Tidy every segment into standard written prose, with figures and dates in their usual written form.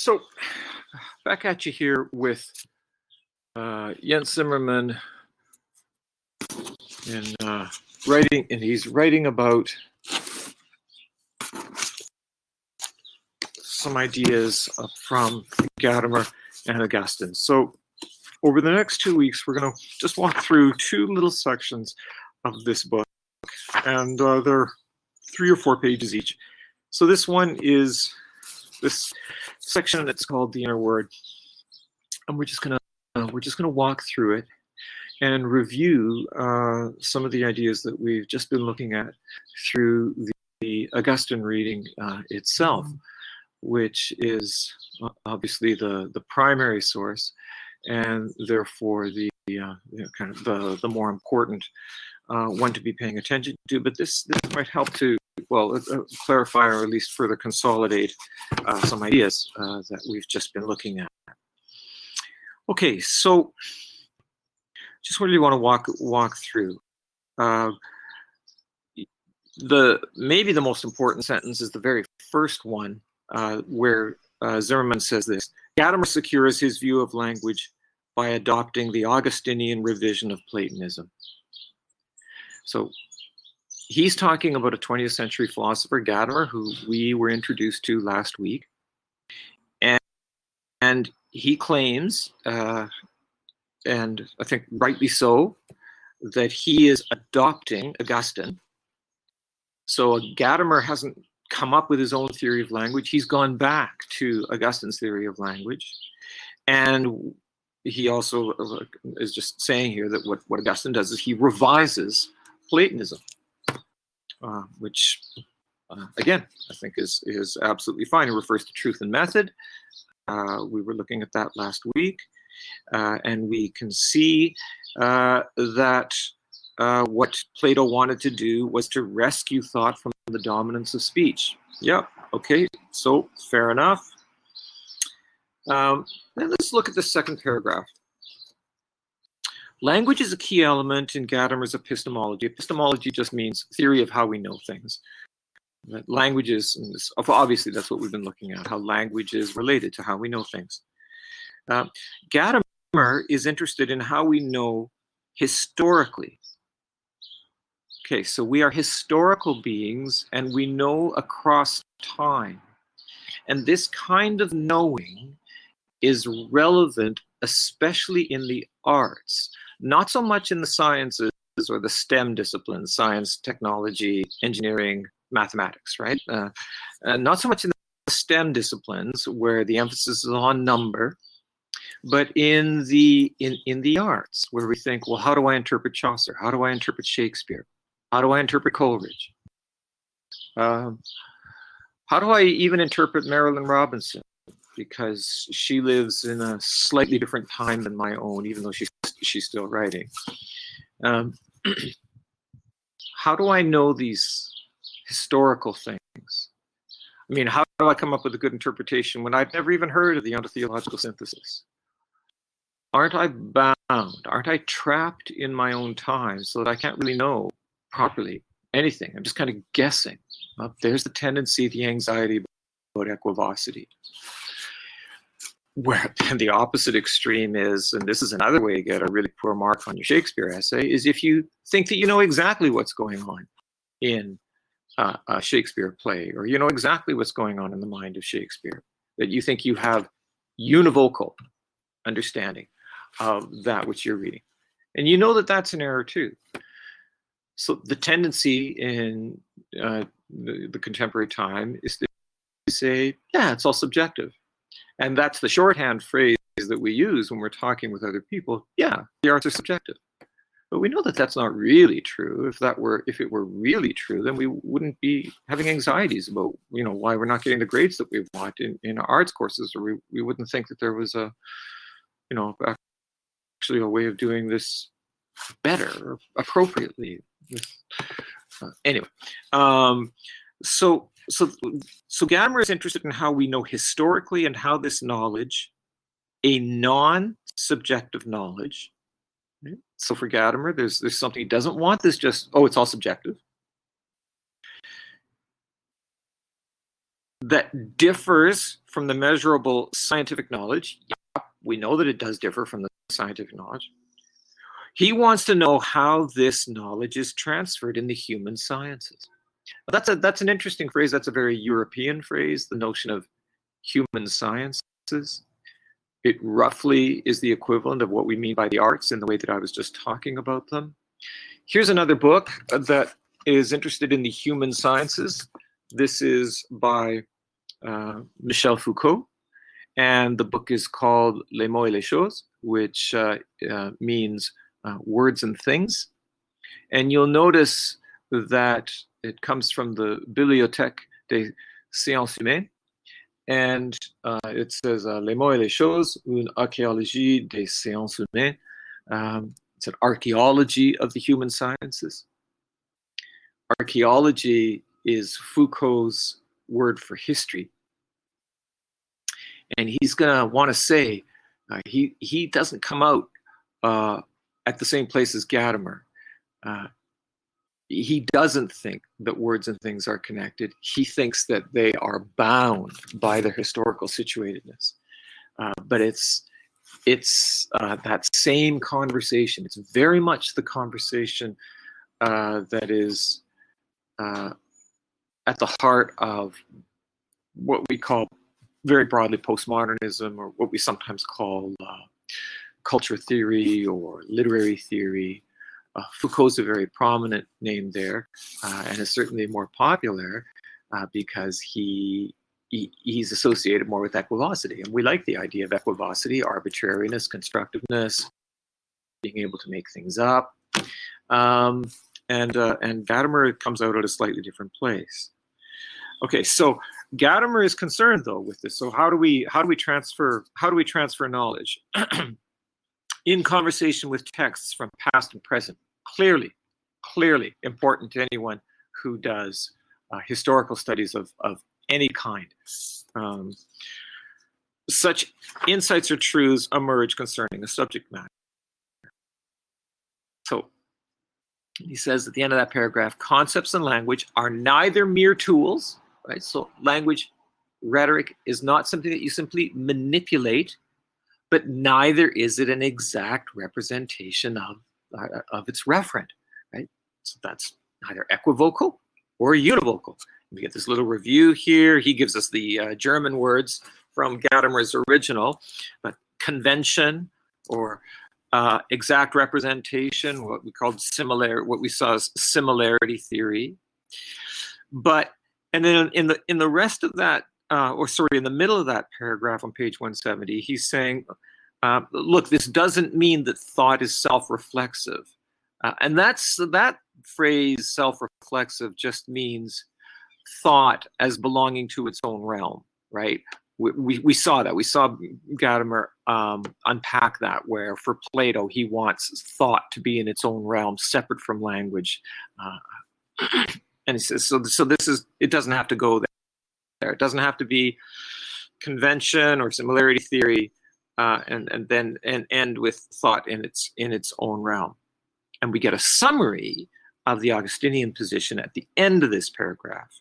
So back at you here with Jens Zimmermann and he's writing about some ideas from Gadamer and Augustine. So over the next 2 weeks, we're going to just walk through two little sections of this book, and they're 3 or 4 pages each. So this one is this section that's called the inner word, and we're just gonna walk through it and review some of the ideas that we've just been looking at through the Augustine reading itself, which is obviously the primary source, and therefore the kind of the more important one to be paying attention to. But this might help to clarify or at least further consolidate some ideas that we've just been looking at. Okay, so just what do you want to walk through? Maybe the most important sentence is the very first one, where Zimmermann says this: Gadamer secures his view of language by adopting the Augustinian revision of Platonism. So he's talking about a 20th century philosopher, Gadamer, who we were introduced to last week. And he claims, and I think rightly so, that he is adopting Augustine. So Gadamer hasn't come up with his own theory of language. He's gone back to Augustine's theory of language. And he also is just saying here that what Augustine does is he revises Platonism, which, again, I think is absolutely fine. It refers to truth and method. We were looking at that last week. And we can see that what Plato wanted to do was to rescue thought from the dominance of speech. Yeah, okay, so fair enough. Then let's look at the second paragraph. Language is a key element in Gadamer's epistemology. Epistemology just means theory of how we know things. Languages, obviously that's what we've been looking at, how language is related to how we know things. Gadamer is interested in how we know historically. Okay, so we are historical beings and we know across time. And this kind of knowing is relevant, especially in the arts, not so much in the sciences or the STEM disciplines, science, technology, engineering, mathematics, right? Not so much in the STEM disciplines where the emphasis is on number, but in the arts where we think, well, how do I interpret Chaucer? How do I interpret Shakespeare? How do I interpret Coleridge? How do I even interpret Marilyn Robinson? Because she lives in a slightly different time than my own, even though she's still writing. How do I know these historical things? I mean, how do I come up with a good interpretation when I've never even heard of the ontotheological synthesis? Aren't I bound? Aren't I trapped in my own time so that I can't really know properly anything? I'm just kind of guessing. There's the tendency, the anxiety about equivocity. Where then the opposite extreme is, and this is another way to get a really poor mark on your Shakespeare essay, is if you think that you know exactly what's going on in a Shakespeare play, or you know exactly what's going on in the mind of Shakespeare, that you think you have univocal understanding of that which you're reading. And you know that that's an error too. So the tendency in the contemporary time is to say, yeah, it's all subjective. And that's the shorthand phrase that we use when we're talking with other people. Yeah, the arts are subjective. But we know that that's not really true. If it were really true, then we wouldn't be having anxieties about, why we're not getting the grades that we want in our arts courses, or we wouldn't think that there was actually a way of doing this better or appropriately. Anyway, so Gadamer is interested in how we know historically and how this knowledge, a non-subjective knowledge. Right? So for Gadamer, there's something he doesn't want. This just, it's all subjective. that differs from the measurable scientific knowledge. Yeah, we know that it does differ from the scientific knowledge. He wants to know how this knowledge is transferred in the human sciences. That's an interesting phrase. That's a very European phrase, the notion of human sciences. It roughly is the equivalent of what we mean by the arts in the way that I was just talking about them. Here's another book that is interested in the human sciences. This is by Michel Foucault, and the book is called Les mots et les choses, which means words and things. And you'll notice that it comes from the Bibliothèque des Sciences Humaines, and it says Les mots et les choses, une archéologie des sciences humaines. It's an archaeology of the human sciences. Archaeology is Foucault's word for history. And he's going to want to say, he doesn't come out at the same place as Gadamer. He doesn't think that words and things are connected. He thinks that they are bound by their historical situatedness. But it's that same conversation. It's very much the conversation that is at the heart of what we call very broadly postmodernism, or what we sometimes call culture theory or literary theory. Foucault's a very prominent name there, and is certainly more popular because he's associated more with equivocity. And we like the idea of equivocity, arbitrariness, constructiveness, being able to make things up. And Gadamer comes out at a slightly different place. Okay, so Gadamer is concerned though with this. So how do we transfer knowledge in conversation with texts from past and present? Clearly important to anyone who does historical studies of any kind. Such insights or truths emerge concerning a subject matter. So he says at the end of that paragraph, concepts and language are neither mere tools, right? So language, rhetoric is not something that you simply manipulate, but neither is it an exact representation of its referent, right? So that's neither equivocal or univocal. We get this little review here. He gives us the German words from Gadamer's original, but convention or exact representation, what we called what we saw as similarity theory. And then in the rest of that, in the middle of that paragraph on page 170, he's saying, look, this doesn't mean that thought is self-reflexive. And that phrase, self-reflexive, just means thought as belonging to its own realm, right? We saw that. We saw Gadamer unpack that, where for Plato, he wants thought to be in its own realm, separate from language. And he says, so this is, it doesn't have to go there. It doesn't have to be convention or similarity theory, and then end with thought in its own realm. And we get a summary of the Augustinian position at the end of this paragraph.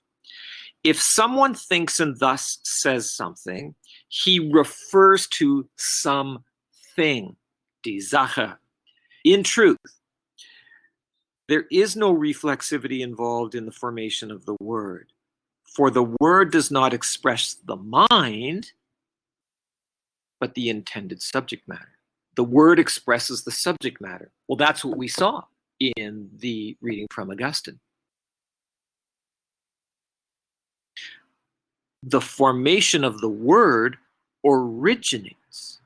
If someone thinks and thus says something, he refers to something, die Sache. In truth, there is no reflexivity involved in the formation of the word, for the word does not express the mind, but the intended subject matter. The word expresses the subject matter. Well, that's what we saw in the reading from Augustine. The formation of the word originates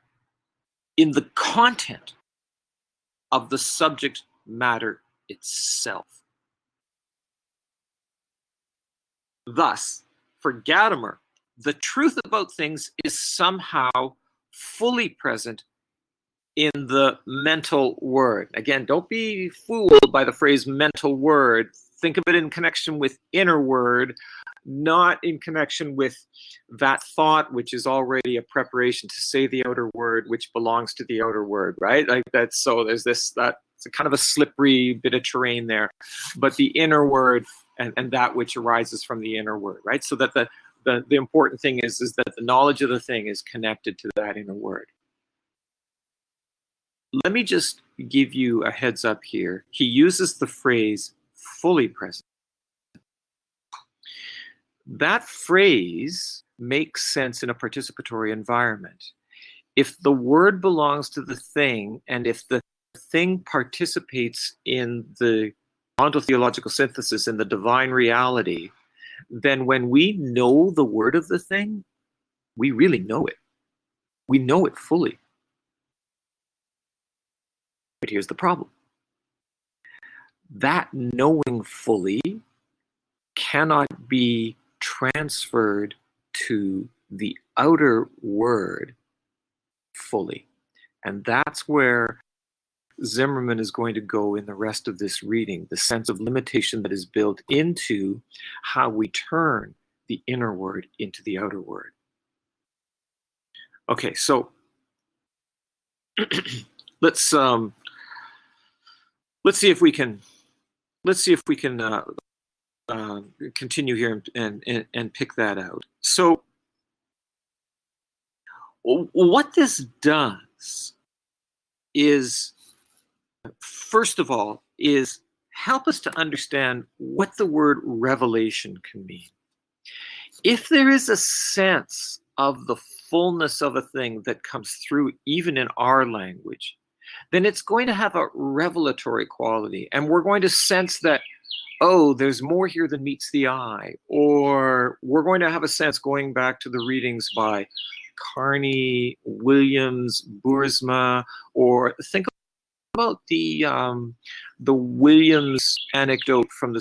in the content of the subject matter itself. Thus, for Gadamer, the truth about things is somehow fully present in the mental word. Again, don't be fooled by the phrase mental word. Think of it in connection with inner word, not in connection with that thought, which is already a preparation to say the outer word, which belongs to the outer word, right? Like that's, so there's this, that's a kind of a slippery bit of terrain there, but the inner word and that which arises from the inner word, right? So that the important thing is that the knowledge of the thing is connected to that inner word. Let me just give you a heads up here. He uses the phrase fully present. That phrase makes sense in a participatory environment. If the word belongs to the thing, and if the thing participates in the ontotheological synthesis, in the divine reality, then when we know the word of the thing, we really know it. We know it fully. But here's the problem. That knowing fully cannot be transferred to the outer word fully. And that's where Zimmermann is going to go in the rest of this reading, the sense of limitation that is built into how we turn the inner word into the outer word. Okay, so let's see if we can continue here and pick that out. So what this does is, first of all, is help us to understand what the word revelation can mean. If there is a sense of the fullness of a thing that comes through even in our language, then it's going to have a revelatory quality. And we're going to sense that, oh, there's more here than meets the eye. Or we're going to have a sense, going back to the readings by Carney, Williams, Boersma, or think about the Williams anecdote from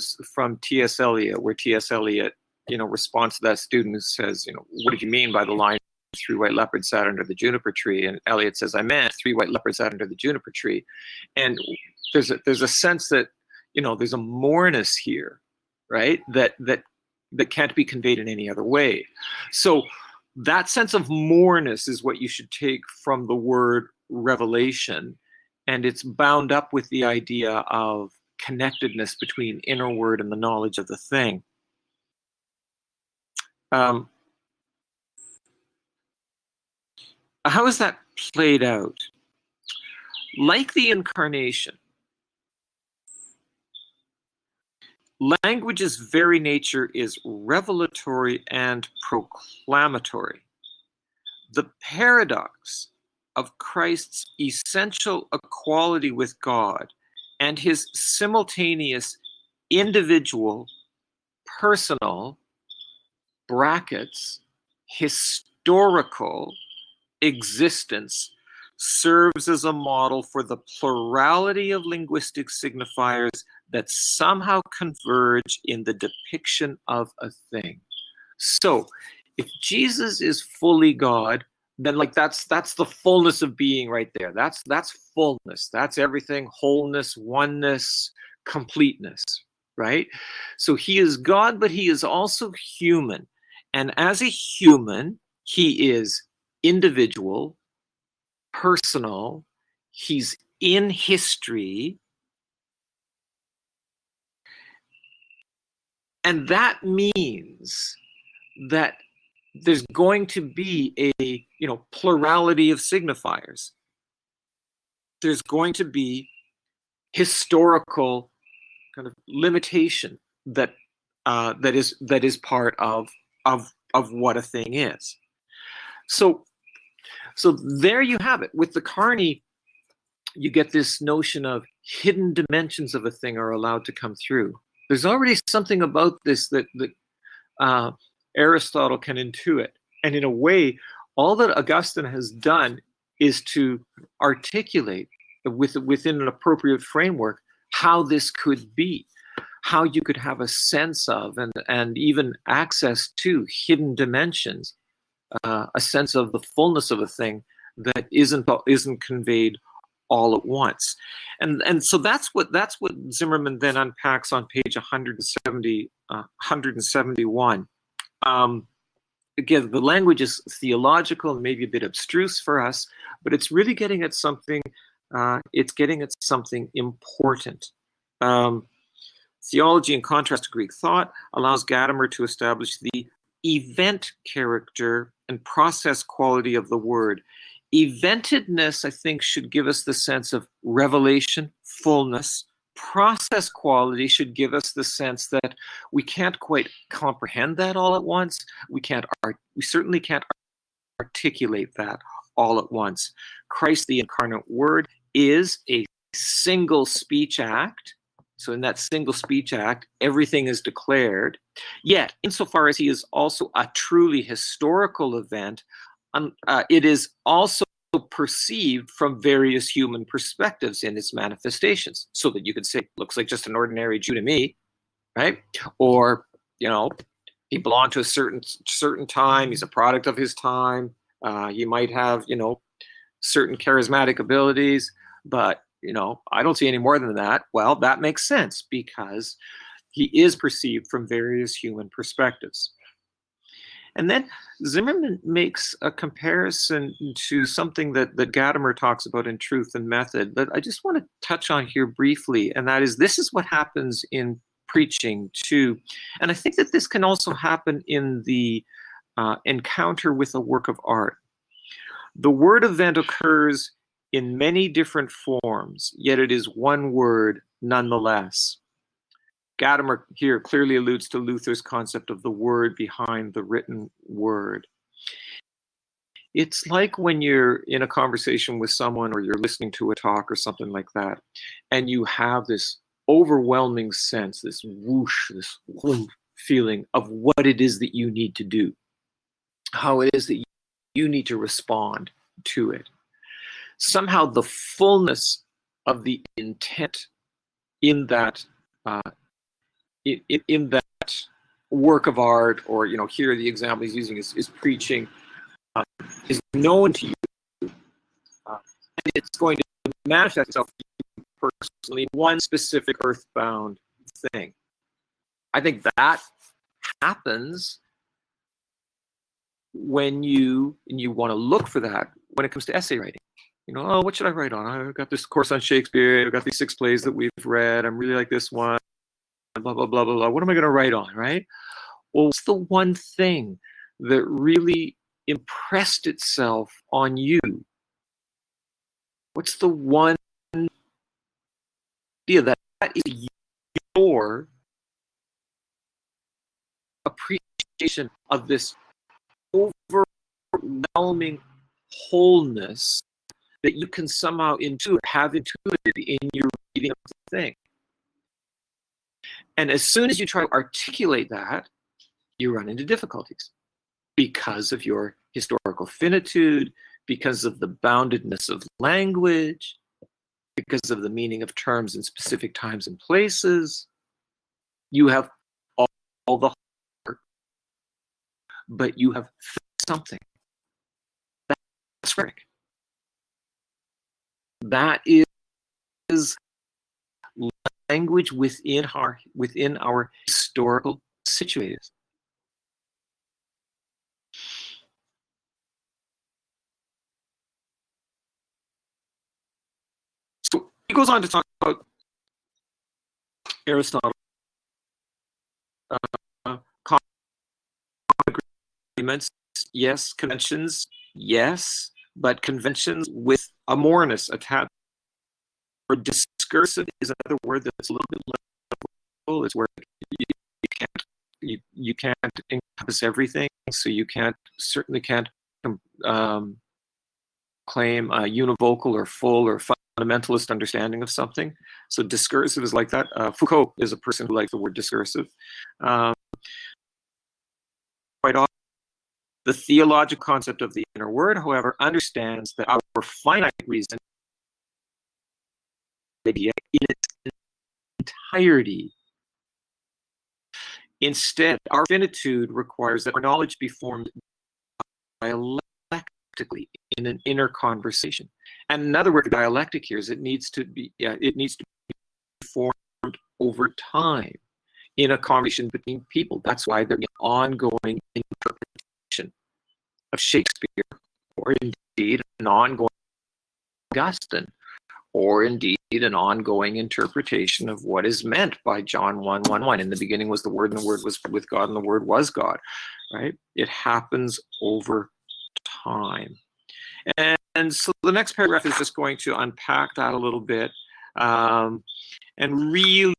T.S. Eliot, where T.S. Eliot, responds to that student who says, what did you mean by the line, 3 white leopards sat under the juniper tree? And Eliot says, I meant 3 white leopards sat under the juniper tree. And there's a sense that, there's a moreness here, right? That can't be conveyed in any other way. So that sense of moreness is what you should take from the word revelation. And it's bound up with the idea of connectedness between inner word and the knowledge of the thing. How is that played out? Like the incarnation, language's very nature is revelatory and proclamatory. The paradox of Christ's essential equality with God and his simultaneous individual, personal, brackets, historical existence serves as a model for the plurality of linguistic signifiers that somehow converge in the depiction of a thing. So if Jesus is fully God, then that's the fullness of being right there. That's fullness. That's everything, wholeness, oneness, completeness, right? So he is God, but he is also human. And as a human, he is individual, personal, he's in history. And that means that there's going to be a plurality of signifiers. There's going to be historical kind of limitation that is part of what a thing is. So there you have it. With the Carney, you get this notion of hidden dimensions of a thing are allowed to come through. There's already something about this that Aristotle can intuit. And in a way, all that Augustine has done is to articulate within an appropriate framework how this could be, how you could have a sense of and even access to hidden dimensions, a sense of the fullness of a thing that isn't conveyed all at once. And so that's what Zimmermann then unpacks on page 171. Again, the language is theological and maybe a bit abstruse for us, but it's really getting at something. It's getting at something important. Theology, in contrast to Greek thought, allows Gadamer to establish the event character and process quality of the word. Eventedness, I think, should give us the sense of revelation, fullness. Process quality should give us the sense that we can't quite comprehend that all at once. We certainly can't articulate that all at once. Christ, the incarnate word, is a single speech act. So in that single speech act, everything is declared. Yet, insofar as he is also a truly historical event, it is also perceived from various human perspectives in its manifestations, so that you could say, looks like just an ordinary Jew to me, right? Or, he belonged to a certain time, he's a product of his time, he might have, certain charismatic abilities, but, I don't see any more than that. Well, that makes sense because he is perceived from various human perspectives. And then Zimmermann makes a comparison to something that Gadamer talks about in Truth and Method that I just want to touch on here briefly, and that is, this is what happens in preaching too. And I think that this can also happen in the encounter with a work of art. The word event occurs in many different forms, yet it is one word nonetheless. Gadamer here clearly alludes to Luther's concept of the word behind the written word. It's like when you're in a conversation with someone or you're listening to a talk or something like that, and you have this overwhelming sense, this whoosh, this feeling of what it is that you need to do, how it is that you need to respond to it. Somehow the fullness of the intent in that in that work of art, or here the example he's using is preaching, is known to you, and it's going to manifest itself personally in one specific earthbound thing. I think that happens when you want to look for that when it comes to essay writing. What should I write on? I've got this course on Shakespeare, I've got these 6 plays that we've read, I'm really like this one, blah, blah, blah, blah, blah. What am I going to write on, right? Well, what's the one thing that really impressed itself on you? What's the one idea that is your appreciation of this overwhelming wholeness that you can somehow have intuited in your reading of the thing? And as soon as you try to articulate that, you run into difficulties because of your historical finitude, because of the boundedness of language, because of the meaning of terms in specific times and places. You have all the heart, but you have something. That's rhetoric. That is language within our historical situators. So he goes on to talk about Aristotle, agreements, yes, conventions, yes, but conventions with a moreness attached. Or discursive is another word that's a little bit liberal. It's where you can't encompass everything, so you certainly can't claim a univocal or full or fundamentalist understanding of something. So discursive is like that. Foucault is a person who likes the word discursive. Quite often, the theological concept of the inner word, however, understands that our finite reason in its entirety. Instead, our finitude requires that our knowledge be formed dialectically in an inner conversation. And another word for dialectic here is it needs to be formed over time in a conversation between people. That's why there's an ongoing interpretation of Shakespeare, or indeed an ongoing Augustine, or indeed an ongoing interpretation of what is meant by John 1:1:1. In the beginning was the Word, and the Word was with God, and the Word was God, right? It happens over time. And so the next paragraph is just going to unpack that a little bit. And really,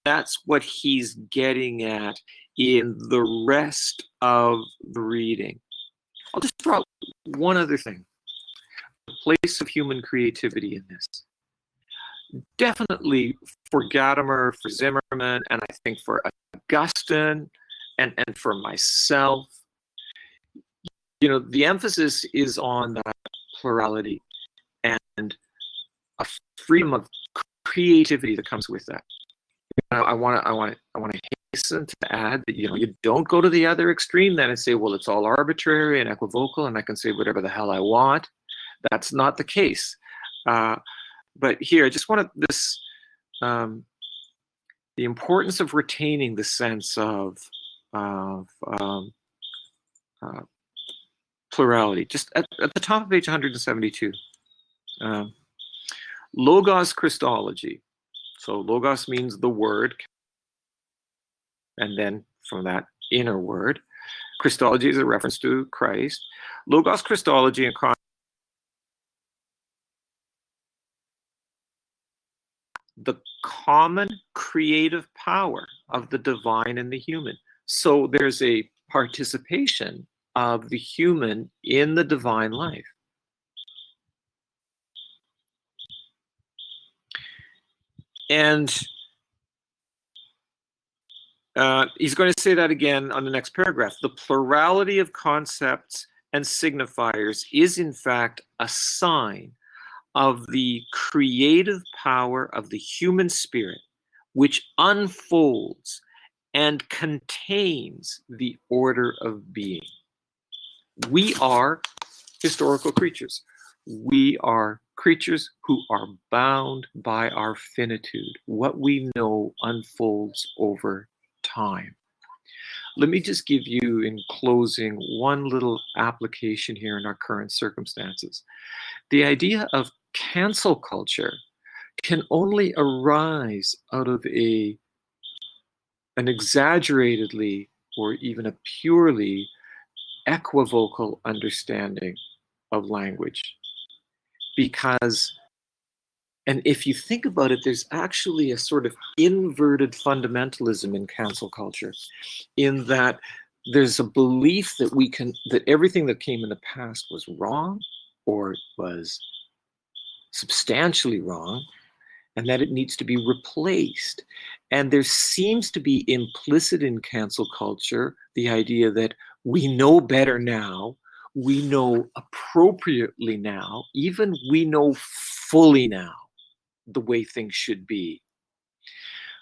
that's what he's getting at in the rest of the reading. I'll just throw out one other thing. The place of human creativity in this. Definitely for Gadamer, for Zimmermann, and I think for Augustine, and for myself, you know, the emphasis is on that plurality and a freedom of creativity that comes with that. I want to hasten to add that, you know, you don't go to the other extreme then and say, well, it's all arbitrary and equivocal and I can say whatever the hell I want. That's not the case. But here, I just wanted this, the importance of retaining the sense of plurality. Just at the top of page 172. Logos Christology. So logos means the word, and then from that inner word. Christology is a reference to Christ. Logos Christology and the common creative power of the divine and the human. So there's a participation of the human in the divine life. And he's going to say that again on the next paragraph. The plurality of concepts and signifiers is in fact a sign of the creative power of the human spirit, which unfolds and contains the order of being. We are historical creatures. We are creatures who are bound by our finitude. What we know unfolds over time. Let me just give you, in closing, one little application here in our current circumstances. The idea of cancel culture can only arise out of an exaggeratedly or even a purely equivocal understanding of language. Because, and if you think about it, there's actually a sort of inverted fundamentalism in cancel culture, in that there's a belief that that everything that came in the past was wrong or was substantially wrong, and that it needs to be replaced. And there seems to be implicit in cancel culture the idea that we know better now, we know appropriately now, even we know fully now the way things should be.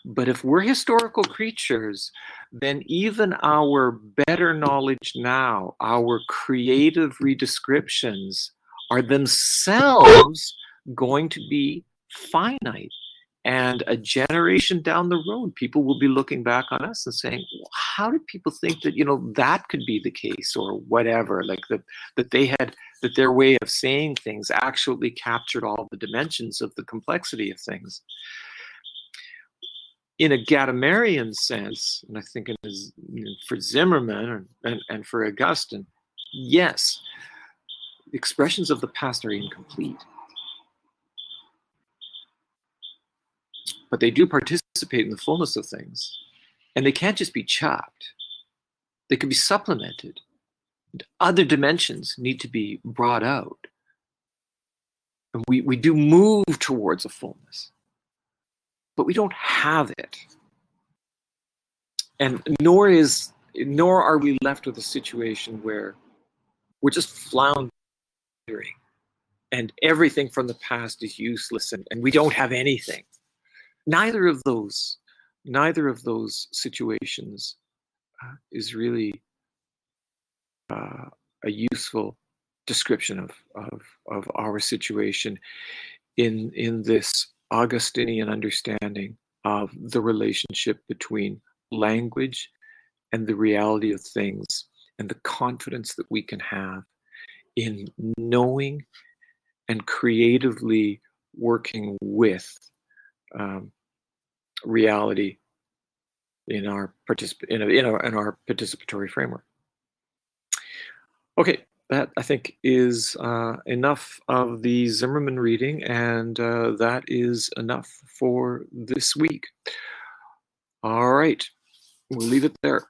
But if we're historical creatures, then even our better knowledge now, our creative redescriptions, are themselves going to be finite. And a generation down the road, people will be looking back on us and saying, well, how did people think that, you know, that could be the case, or whatever, like that their way of saying things actually captured all the dimensions of the complexity of things. In a Gadamerian sense, and I think it is, you know, for Zimmermann and for Augustine, yes, expressions of the past are incomplete. But they do participate in the fullness of things. And they can't just be chopped. They can be supplemented. Other dimensions need to be brought out. And we do move towards a fullness. But we don't have it. And nor are we left with a situation where we're just floundering and everything from the past is useless and we don't have anything. Neither of those situations is really a useful description of our situation in this Augustinian understanding of the relationship between language and the reality of things, and the confidence that we can have in knowing and creatively working with reality in our participatory framework. Okay, that I think is enough of the Zimmermann reading, and that is enough for this week. All right, we'll leave it there.